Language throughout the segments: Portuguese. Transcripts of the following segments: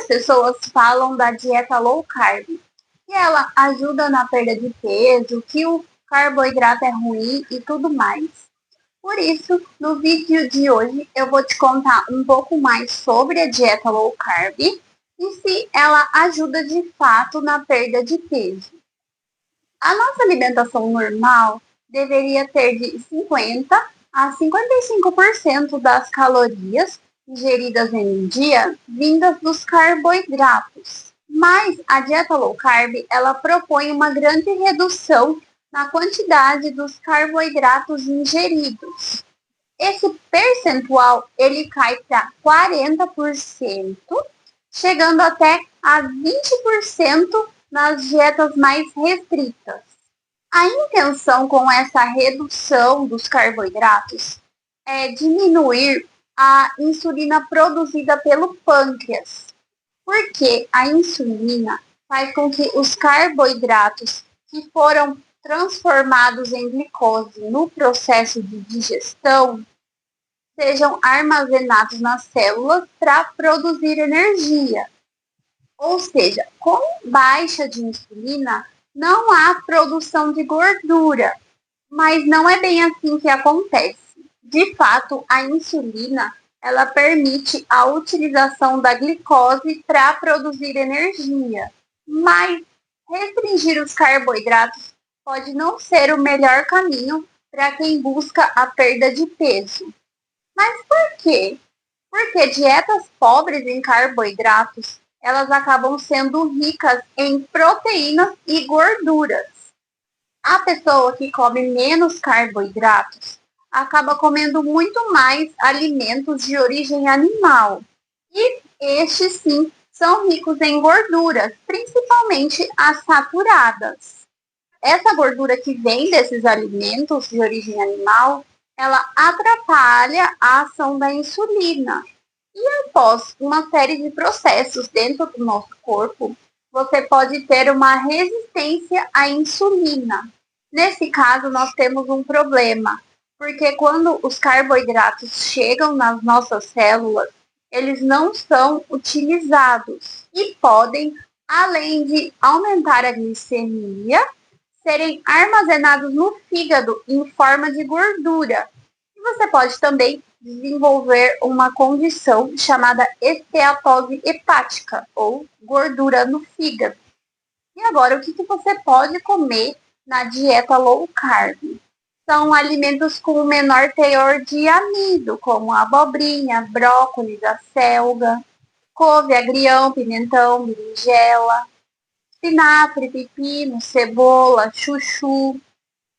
pessoas falam da dieta low carb, que ela ajuda na perda de peso, que o carboidrato é ruim e tudo mais. Por isso, no vídeo de hoje, eu vou te contar um pouco mais sobre a dieta low carb e se ela ajuda de fato na perda de peso. A nossa alimentação normal deveria ter de 50 a 55% das calorias ingeridas em um dia vindas dos carboidratos. Mas a dieta low carb, ela propõe uma grande redução na quantidade dos carboidratos ingeridos. Esse percentual ele cai para 40%, chegando até a 20% nas dietas mais restritas. A intenção com essa redução dos carboidratos é diminuir a insulina produzida pelo pâncreas, porque a insulina faz com que os carboidratos que foram transformados em glicose no processo de digestão sejam armazenados nas células para produzir energia. Ou seja, com baixa de insulina, não há produção de gordura, mas não é bem assim que acontece. De fato, a insulina, ela permite a utilização da glicose para produzir energia, mas restringir os carboidratos pode não ser o melhor caminho para quem busca a perda de peso. Mas por quê? Porque dietas pobres em carboidratos, elas acabam sendo ricas em proteínas e gorduras. A pessoa que come menos carboidratos acaba comendo muito mais alimentos de origem animal. E estes, sim, são ricos em gorduras, principalmente as saturadas. Essa gordura que vem desses alimentos de origem animal, ela atrapalha a ação da insulina. E após uma série de processos dentro do nosso corpo, você pode ter uma resistência à insulina. Nesse caso, nós temos um problema, porque quando os carboidratos chegam nas nossas células, eles não são utilizados e podem, além de aumentar a glicemia, serem armazenados no fígado em forma de gordura. E você pode também desenvolver uma condição chamada esteatose hepática, ou gordura no fígado. E agora, o que você pode comer na dieta low carb? São alimentos com menor teor de amido, como a abobrinha, brócolis, a selga, couve, agrião, pimentão, berinjela, espinafre, pepino, cebola, chuchu,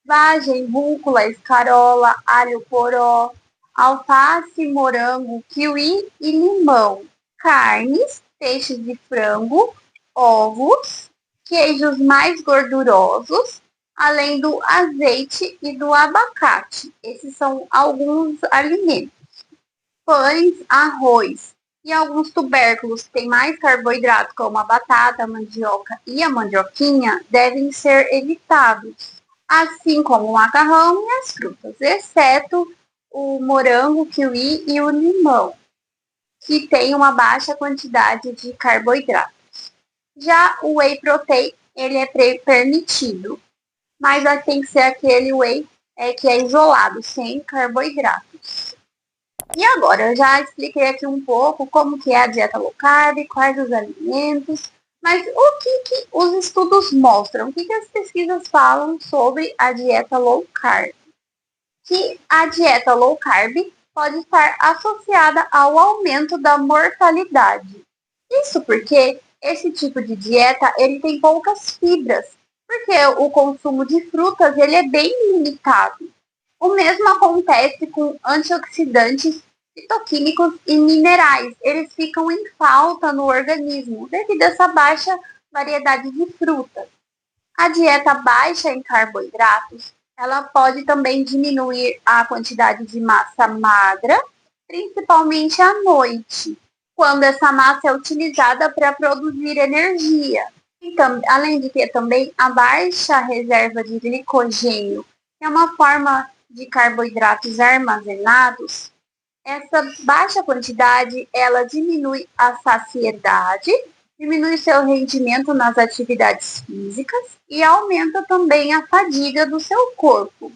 vagem, rúcula, escarola, alho poró, alface, morango, kiwi e limão, carnes, peixes de frango, ovos, queijos mais gordurosos, além do azeite e do abacate. Esses são alguns alimentos. Pães, arroz e alguns tubérculos que têm mais carboidrato, como a batata, a mandioca e a mandioquinha, devem ser evitados, assim como o macarrão e as frutas, exceto o morango, o kiwi e o limão, que tem uma baixa quantidade de carboidratos. Já o whey protein, ele é permitido, mas tem que ser aquele whey que é isolado, sem carboidratos. E agora, eu já expliquei aqui um pouco como que é a dieta low carb, quais os alimentos, mas o que os estudos mostram? O que as pesquisas falam sobre a dieta low carb? Que a dieta low carb pode estar associada ao aumento da mortalidade. Isso porque esse tipo de dieta ele tem poucas fibras, porque o consumo de frutas ele é bem limitado. O mesmo acontece com antioxidantes, fitoquímicos e minerais. Eles ficam em falta no organismo devido a essa baixa variedade de frutas. A dieta baixa em carboidratos, ela pode também diminuir a quantidade de massa magra, principalmente à noite, quando essa massa é utilizada para produzir energia. Então, além de ter também a baixa reserva de glicogênio, que é uma forma de carboidratos armazenados, Essa baixa quantidade, ela diminui a saciedade, diminui seu rendimento nas atividades físicas e aumenta também a fadiga do seu corpo.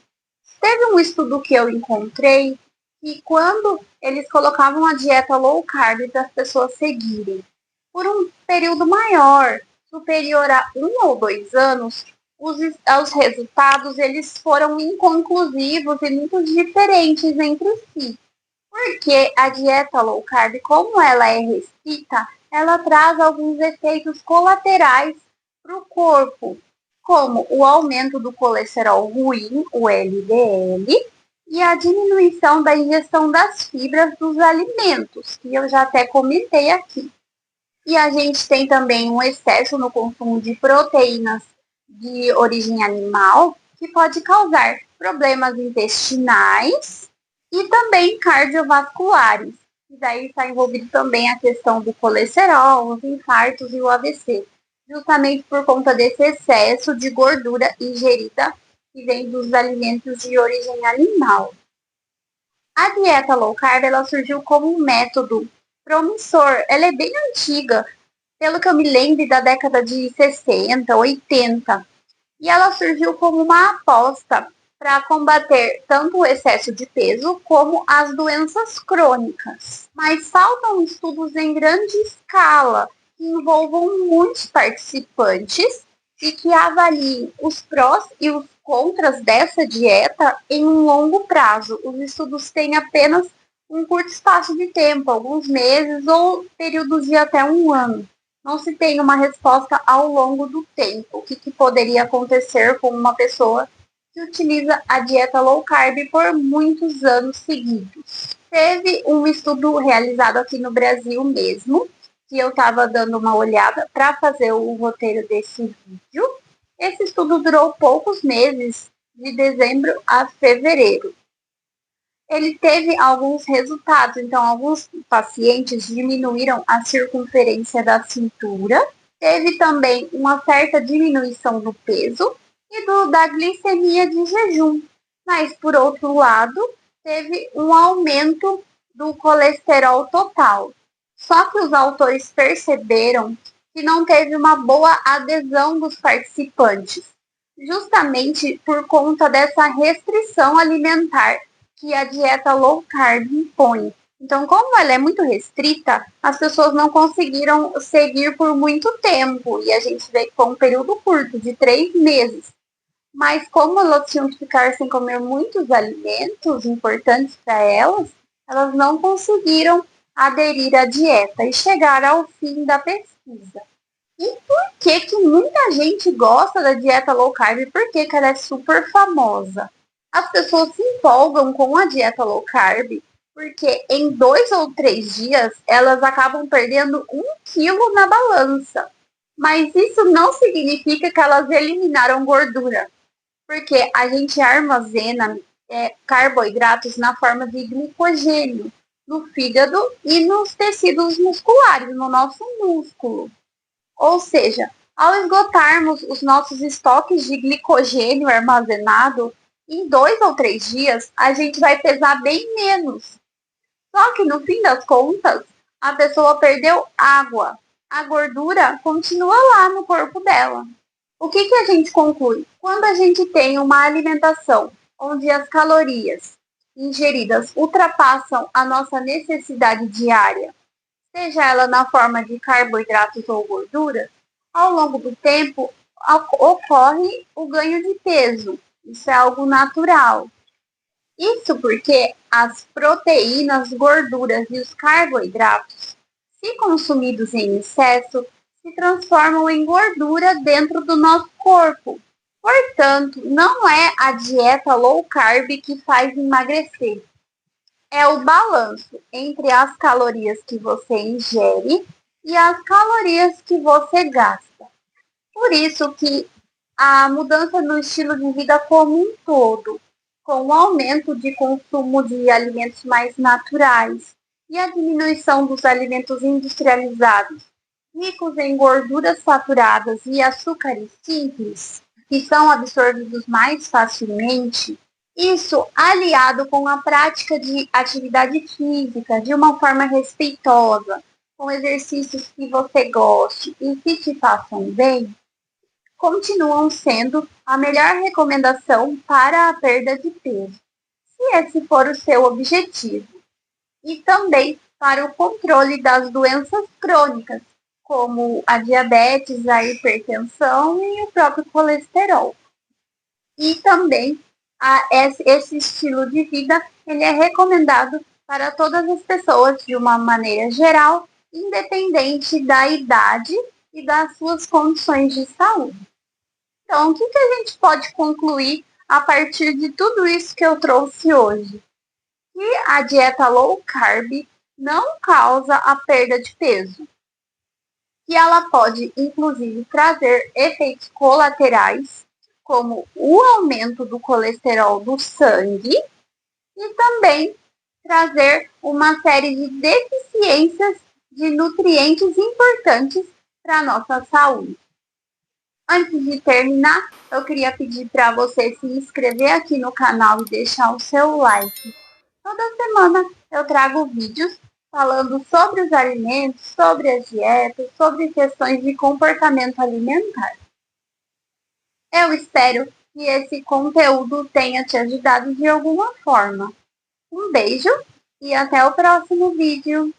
Teve um estudo que eu encontrei que quando eles colocavam a dieta low carb para as pessoas seguirem por um período maior, superior a 1 ou 2 anos, os resultados eles foram inconclusivos e muito diferentes entre si. Porque a dieta low carb, como ela é restrita, ela traz alguns efeitos colaterais para o corpo, como o aumento do colesterol ruim, o LDL, e a diminuição da ingestão das fibras dos alimentos, que eu já até comentei aqui. E a gente tem também um excesso no consumo de proteínas de origem animal, que pode causar problemas intestinais e também cardiovasculares. E daí está envolvido também a questão do colesterol, os infartos e o AVC, justamente por conta desse excesso de gordura ingerida que vem dos alimentos de origem animal. A dieta low carb ela surgiu como um método promissor. Ela é bem antiga, pelo que eu me lembro, da década de 60, 80. E ela surgiu como uma aposta para combater tanto o excesso de peso como as doenças crônicas. Mas faltam estudos em grande escala que envolvam muitos participantes e que avaliem os prós e os contras dessa dieta em um longo prazo. Os estudos têm apenas um curto espaço de tempo, alguns meses ou períodos de até um ano. Não se tem uma resposta ao longo do tempo. O que poderia acontecer com uma pessoa que utiliza a dieta low carb por muitos anos seguidos? Teve um estudo realizado aqui no Brasil mesmo, que eu estava dando uma olhada para fazer o roteiro desse vídeo. Esse estudo durou poucos meses, de dezembro a fevereiro. Ele teve alguns resultados, então alguns pacientes diminuíram a circunferência da cintura, teve também uma certa diminuição do peso e da glicemia de jejum, mas por outro lado, teve um aumento do colesterol total. Só que os autores perceberam que não teve uma boa adesão dos participantes, justamente por conta dessa restrição alimentar que a dieta low carb impõe. Então, como ela é muito restrita, as pessoas não conseguiram seguir por muito tempo. E a gente vê que foi um período curto, de 3 meses. Mas como elas tinham que ficar sem comer muitos alimentos importantes para elas, elas não conseguiram aderir à dieta e chegar ao fim da pesquisa. E por que muita gente gosta da dieta low carb? Por que ela é super famosa? As pessoas se empolgam com a dieta low carb porque em 2 ou 3 dias elas acabam perdendo 1 quilo na balança. Mas isso não significa que elas eliminaram gordura, porque a gente armazena carboidratos na forma de glicogênio no fígado e nos tecidos musculares, no nosso músculo. Ou seja, ao esgotarmos os nossos estoques de glicogênio armazenado, em 2 ou 3 dias, a gente vai pesar bem menos. Só que no fim das contas, a pessoa perdeu água. A gordura continua lá no corpo dela. O que a gente conclui? Quando a gente tem uma alimentação onde as calorias ingeridas ultrapassam a nossa necessidade diária, seja ela na forma de carboidratos ou gordura, ao longo do tempo ocorre o ganho de peso. Isso é algo natural. Isso porque as proteínas, gorduras e os carboidratos, se consumidos em excesso, se transformam em gordura dentro do nosso corpo. Portanto, não é a dieta low carb que faz emagrecer. É o balanço entre as calorias que você ingere e as calorias que você gasta. Por isso que a mudança no estilo de vida como um todo, com o aumento de consumo de alimentos mais naturais e a diminuição dos alimentos industrializados, ricos em gorduras saturadas e açúcares simples, que são absorvidos mais facilmente, Isso aliado com a prática de atividade física de uma forma respeitosa, com exercícios que você goste e que te façam bem, continuam sendo a melhor recomendação para a perda de peso, se esse for o seu objetivo, e também para o controle das doenças crônicas, como a diabetes, a hipertensão e o próprio colesterol. E também esse estilo de vida ele é recomendado para todas as pessoas de uma maneira geral, independente da idade e das suas condições de saúde. Então, o que a gente pode concluir a partir de tudo isso que eu trouxe hoje? Que a dieta low carb não causa a perda de peso, que ela pode, inclusive, trazer efeitos colaterais, como o aumento do colesterol do sangue e também trazer uma série de deficiências de nutrientes importantes para a nossa saúde. Antes de terminar, eu queria pedir para você se inscrever aqui no canal e deixar o seu like. Toda semana eu trago vídeos falando sobre os alimentos, sobre as dietas, sobre questões de comportamento alimentar. Eu espero que esse conteúdo tenha te ajudado de alguma forma. Um beijo e até o próximo vídeo!